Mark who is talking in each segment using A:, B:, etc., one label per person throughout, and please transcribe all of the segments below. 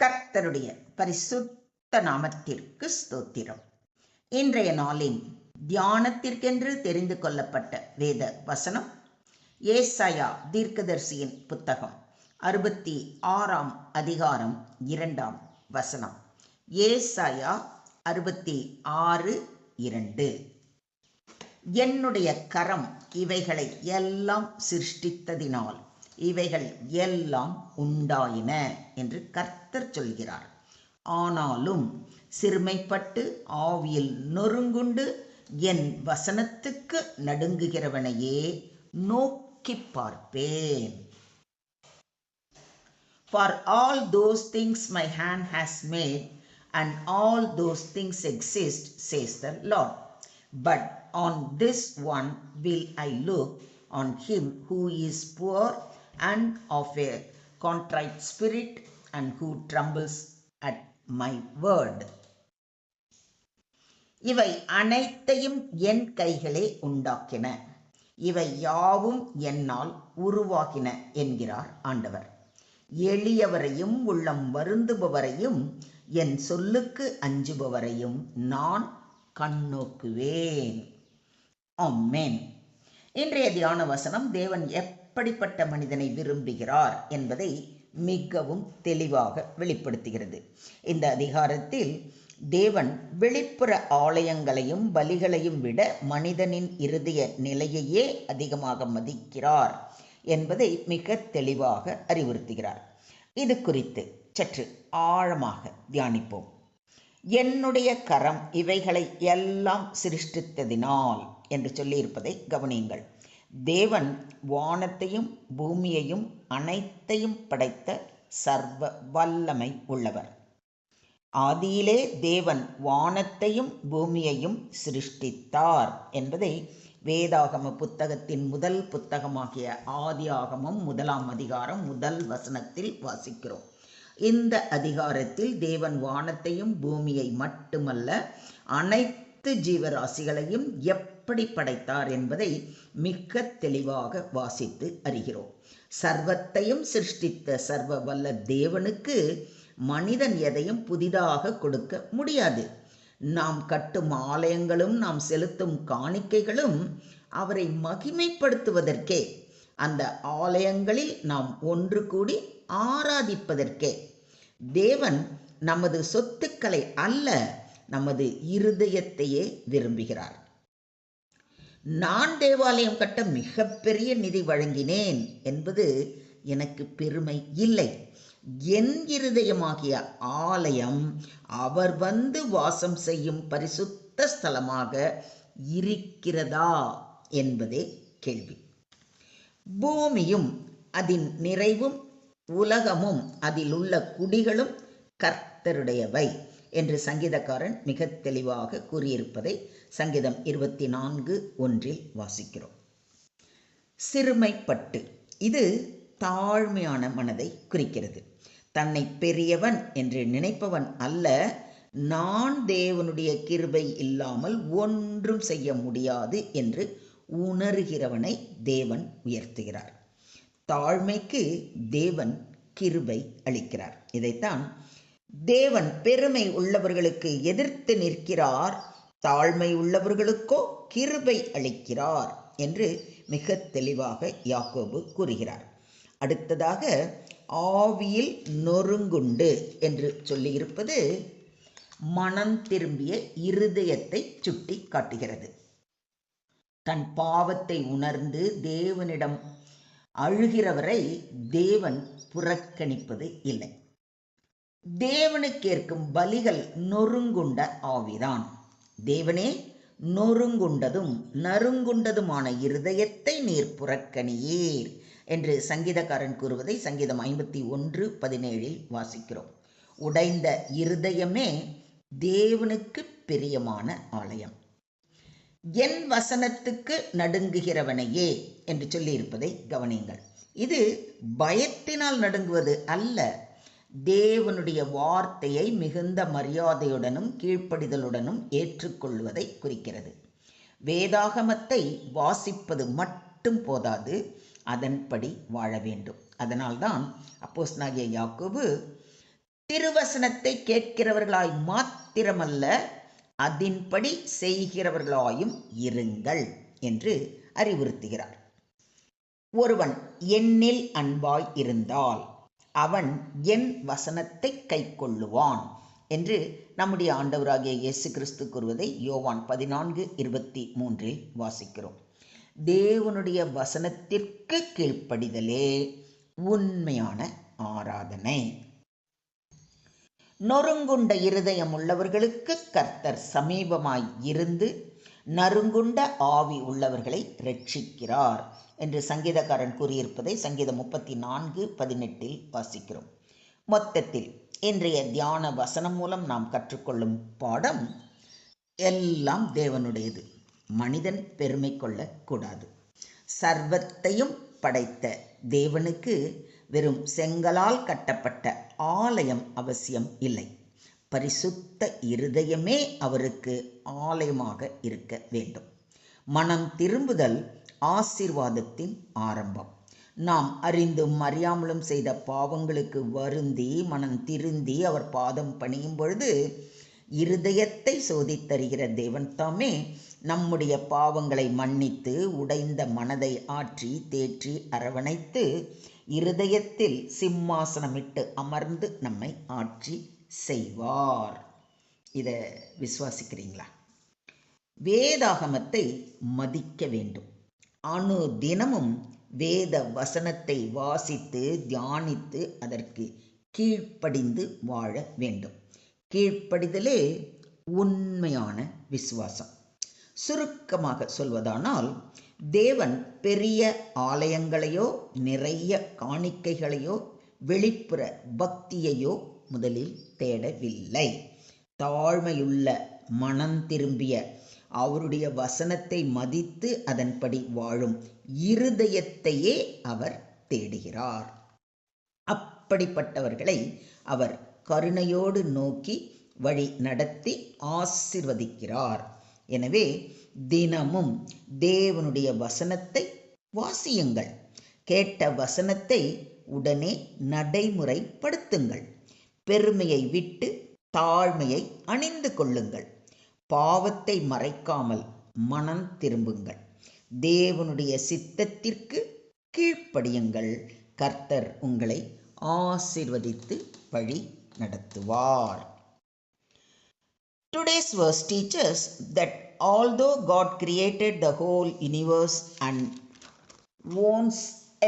A: கர்த்தருடைய பரிசுத்த நாமத்திற்கு ஸ்தோத்திரம். இன்றைய நாளின் தியானத்திற்கென்று தெரிந்து கொள்ளப்பட்ட வேத வசனம் ஏசாயா தீர்க்கதரிசியின் புத்தகம் 66ஆம் அதிகாரம் 2ஆம் வசனம். ஏசாயா 66:2. என்னுடைய கரம் இவைகளை எல்லாம் சிருஷ்டித்ததினால் இவைகள் எல்லாம் உண்டாயின என்று கர்த்தர் சொல்கிறார். ஆனாலும் சிறுமைப்பட்டு ஆவியில் நொறுங்குண்டு என் வசனத்துக்கு நடுங்குகிறவனையே நோக்கி பார்ப்பேன். For all those things my hand has made, and all those things exist, says the Lord. But on this one will I look, on him who is poor and of a contrite spirit, and who trembles at my word. இவை அனைத்தையும் என் கைகளே உண்டாக்கின, இவை யாவும் என்னால் உருவாகின என்கிறார் ஆண்டவர். எளியவரையும் உள்ளம் வருந்துபவரையும் என் சொல்லுக்கு அஞ்சுபவரையும் நான் கண்ணோக்குவேன். ஆமென். இன்றைய தியான வசனம் தேவன் எப்படிப்பட்ட மனிதனை விரும்புகிறார் என்பதை மிகவும் தெளிவாக வெளிப்படுத்துகிறது. இந்த அதிகாரத்தில் தேவன் வெளிப்புற ஆலயங்களையும் பலிகளையும் விட மனிதனின் இருதய நிலையையே அதிகமாக மதிக்கிறார் என்பதை மிக தெளிவாக அறிவுறுத்துகிறார். இது குறித்து சற்று ஆழமாக தியானிப்போம். என்னுடைய கரம் இவைகளை எல்லாம் சிருஷ்டித்ததினால் என்று சொல்லியிருப்பதை கவனியுங்கள். தேவன் வானத்தையும் பூமியையும் அனைத்தையும் படைத்த சர்வ வல்லமை உள்ளவர். ஆதியிலே தேவன் வானத்தையும் பூமியையும் சிருஷ்டித்தார் என்பதை வேதாகம புத்தகத்தின் முதல் புத்தகமாகிய ஆதியாகமம் 1ஆம் அதிகாரம் 1 வசனத்தில் வாசிக்கிறோம். இந்த அதிகாரத்தில் தேவன் வானத்தையும் பூமியை மட்டுமல்ல அனைத்து ஜீவராசிகளையும் எப்படி படைத்தார் என்பதை மிக தெளிவாக வாசித்து அறிகிறோம். சர்வத்தையும் சிருஷ்டித்த சர்வ வல்ல தேவனுக்கு மனிதன் எதையும் புதிதாக கொடுக்க முடியாது. நாம் கட்டும் ஆலயங்களும் நாம் செலுத்தும் காணிக்கைகளும் அவரை மகிமைப்படுத்துவதற்கே, அந்த ஆலயங்களில் நாம் ஒன்று கூடி ஆராதிப்பதற்கே. தேவன் நமது சொத்துக்களை அல்ல, நமது இருதயத்தையே விரும்புகிறார். நான் தேவாலயம் கட்ட மிகப்பெரிய நிதி வழங்கினேன் என்பது எனக்கு பெருமை இல்லை. என் இருதயமாகிய ஆலயம் அவர் வந்து வாசம் செய்யும் பரிசுத்த ஸ்தலமாக இருக்கிறதா என்பதே கேள்வி. பூமியும் அதன் நிறைவும் உலகமும் அதில் உள்ள குடிகளும் கர்த்தருடையவை என்று சங்கீதக்காரன் மிக தெளிவாக கூறியிருப்பதை சங்கீதம் 24:1 வாசிக்கிறோம். சிறுமைப்பட்டு, இது தாழ்மையான மனதை குறிக்கிறது. தன்னை பெரியவன் என்று நினைப்பவன் அல்ல, நான் தேவனுடைய கிருபை இல்லாமல் ஒன்றும் செய்ய முடியாது என்று உணர்கிறவனை தேவன் உயர்த்துகிறார். தாழ்மைக்கு தேவன் கிருபை அளிக்கிறார். இதைத்தான் தேவன் பெருமை உள்ளவர்களுக்கு எதிர்த்து நிற்கிறார், தாழ்மை உள்ளவர்களுக்கோ கிருபை அளிக்கிறார் என்று மிக தெளிவாக யாக்கோபு கூறுகிறார். அடுத்ததாக ஆவியில் நொறுங்குண்டு என்று சொல்லியிருப்பது மனம் திரும்பிய இருதயத்தை சுட்டி காட்டுகிறது. தன் பாவத்தை உணர்ந்து தேவனிடம் அழுகிறவரை தேவன் புறக்கணிப்பது இல்லை. தேவனுக்கேற்கும் பலிகள் நொறுங்குண்ட ஆவிதான். தேவனே, நொறுங்குண்டதும் நறுங்குண்டதுமான இருதயத்தை நீர் புறக்கணியீர் என்று சங்கீதக்காரன் கூறுவதை சங்கீதம் 51:17 வாசிக்கிறோம். உடைந்த இருதயமே தேவனுக்கு பிரியமான ஆலயம். என் வசனத்துக்கு நடுங்குகிறவனையே என்று சொல்லியிருப்பதை கவனியுங்கள். இது பயத்தினால் நடுங்குவது அல்ல, தேவனுடைய வார்த்தையை மிகுந்த மரியாதையுடனும் கீழ்ப்படிதலுடனும் ஏற்றுக்கொள்வதை குறிக்கிறது. வேதாகமத்தை வாசிப்பது மட்டும் போதாது, அதன்படி வாழ வேண்டும். அதனால்தான் அப்போஸ்தலனாகிய யாக்கோபு திருவசனத்தை கேட்கிறவர்களாய் மாத்திரமல்ல, அதின்படி செய்கிறவர்களாயும் இருங்கள் என்று அறிவுறுத்துகிறார். ஒருவன் என்னில் அன்பாய் இருந்தால் அவன் என் வசனத்தை கைக்கொள்ளுவான் என்று நம்முடைய ஆண்டவராகிய இயேசு கிறிஸ்து கூறுவதை யோவான் 14:23 வாசிக்கிறோம். தேவனுடைய வசனத்திற்கு கீழ்ப்படிதலே உண்மையான ஆராதனை. நொறுங்குண்ட இருதயம் உள்ளவர்களுக்கு கர்த்தர் சமீபமாய் இருந்து நறுங்குண்ட ஆவி உள்ளவர்களை ரட்சிக்கிறார் என்று சங்கீதக்காரன் கூறியிருப்பதை சங்கீதம் 34:18 வாசிக்கிறோம். மொத்தத்தில் இன்றைய தியான வசனம் மூலம் நாம் கற்றுக்கொள்ளும் பாடம், எல்லாம் தேவனுடையது, மனிதன் பெருமை கொள்ளக்கூடாது. சர்வத்தையும் படைத்த தேவனுக்கு வெறும் செங்கலால் கட்டப்பட்ட ஆலயம் அவசியம் இல்லை. பரிசுத்த இருதயமே அவருக்கு ஆலயமாக இருக்க வேண்டும். மனம் திரும்புதல் ஆசீர்வாதத்தின் ஆரம்பம். நாம் அறிந்தும் அறியாமலும் செய்த பாவங்களுக்கு வருந்தி மனம் திருந்தி அவர் பாதம் பணியும் பொழுது இருதயத்தை சோதித்தருகிற தேவன் தாமே நம்முடைய பாவங்களை மன்னித்து உடைந்த மனதை ஆற்றி தேற்றி அரவணைத்து இருதயத்தில் சிம்மாசனமிட்டு அமர்ந்து நம்மை ஆட்சி செய்வார். இதை விசுவாசிக்கிறீங்களா? வேதாகமத்தை மதிக்க வேண்டும். அணு தினமும் வேத வசனத்தை வாசித்து தியானித்து அதற்கு கீழ்ப்படிந்து வாழ வேண்டும். கீழ்ப்படிதலே உண்மையான விசுவாசம். சுருக்கமாக சொல்வதானால், தேவன் பெரிய ஆலயங்களையோ நிறைய காணிக்கைகளையோ வெளிப்புற பக்தியையோ முதலில் தேடவில்லை. தாழ்மையுள்ள மனம் திரும்பிய அவருடைய வசனத்தை மதித்து அதன்படி வாழும் இருதயத்தையே அவர் தேடுகிறார். அப்படிப்பட்டவர்களை அவர் கருணையோடு நோக்கி வழி நடத்தி ஆசீர்வதிக்கிறார். எனவே தினமும் தேவனுடைய வசனத்தை வாசியுங்கள். கேட்ட வசனத்தை உடனே நடைமுறைப்படுத்துங்கள். பெருமையை விட்டு தாழ்மையை அணிந்து கொள்ளுங்கள். பாவத்தை மறைக்காமல் மனம் திரும்புங்கள். தேவனுடைய சித்தத்திற்கு கீழ்ப்படியுங்கள். கர்த்தர் உங்களை ஆசீர்வதித்து வழி நடத்துவார். Today's verse teaches that although God created the whole universe and owns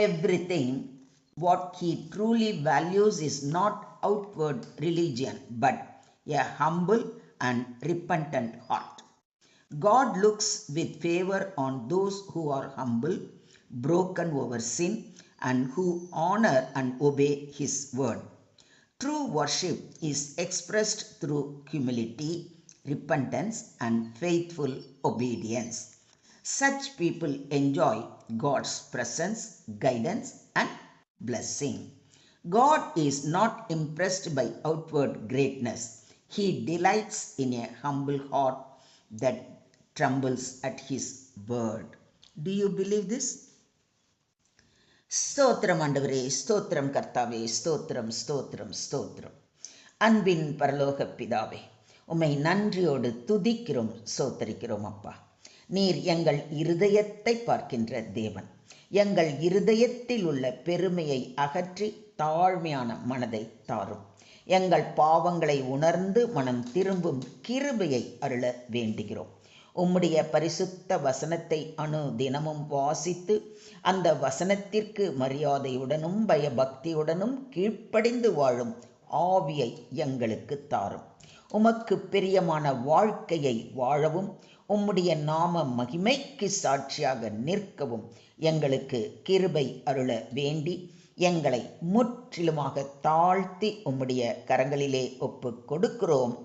A: everything, what he truly values is not outward religion but a humble and repentant heart. God looks with favor on those who are humble, broken over sin, and who honor and obey his word. True worship is expressed through humility, repentance, and faithful obedience. Such people enjoy God's presence, guidance, and blessing. God is not impressed by outward greatness. He delights in a humble heart that trembles at his word. Do you believe this? ஸ்தோத்திரம் ஆண்டவரே, ஸ்தோத்திரம் கர்த்தாவே, ஸ்தோத்திரம் ஸ்தோத்திரம் ஸ்தோத்திரம். அன்பின் பரலோக பிதாவே, உம்மை நன்றியோடு துதிக்கிறோம், ஸ்தோத்தரிக்கிறோம். அப்பா, நீர் எங்கள் இருதயத்தை பார்க்கின்ற தேவன். எங்கள் இருதயத்தில் உள்ள பெருமையை அகற்றி தாழ்மையான மனதை தாரும். எங்கள் பாவங்களை உணர்ந்து மனம் திரும்பும் கிருபையை அருள வேண்டுகிறோம். உம்முடைய பரிசுத்த வசனத்தை அணு தினமும் வாசித்து அந்த வசனத்திற்கு மரியாதையுடனும் பயபக்தியுடனும் கீழ்ப்படிந்து வாழும் ஆவியை எங்களுக்கு தாரும். உமக்கு பிரியமான வாழ்க்கையை வாழவும் உம்முடைய நாம மகிமைக்கு சாட்சியாக நிற்கவும் எங்களுக்கு கிருபை அருள வேண்டி எங்களை முற்றிலுமாக தாழ்த்தி உம்முடைய கரங்களிலே ஒப்பு கொடுக்கிறோம்.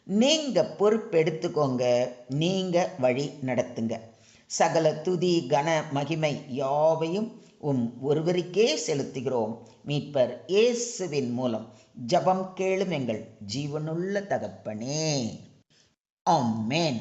A: நீங்க பொறுப்பெடுத்துக்கோங்க, நீங்க வழி நடத்துங்க. சகல துதி கன மகிமை யாவையும் ஒருவருக்கே செலுத்துகிறோம். மீட்பர் இயேசுவின் மூலம் ஜெபம் கேளும் எங்கள் ஜீவனுள்ள தகப்பனே. ஆமென்.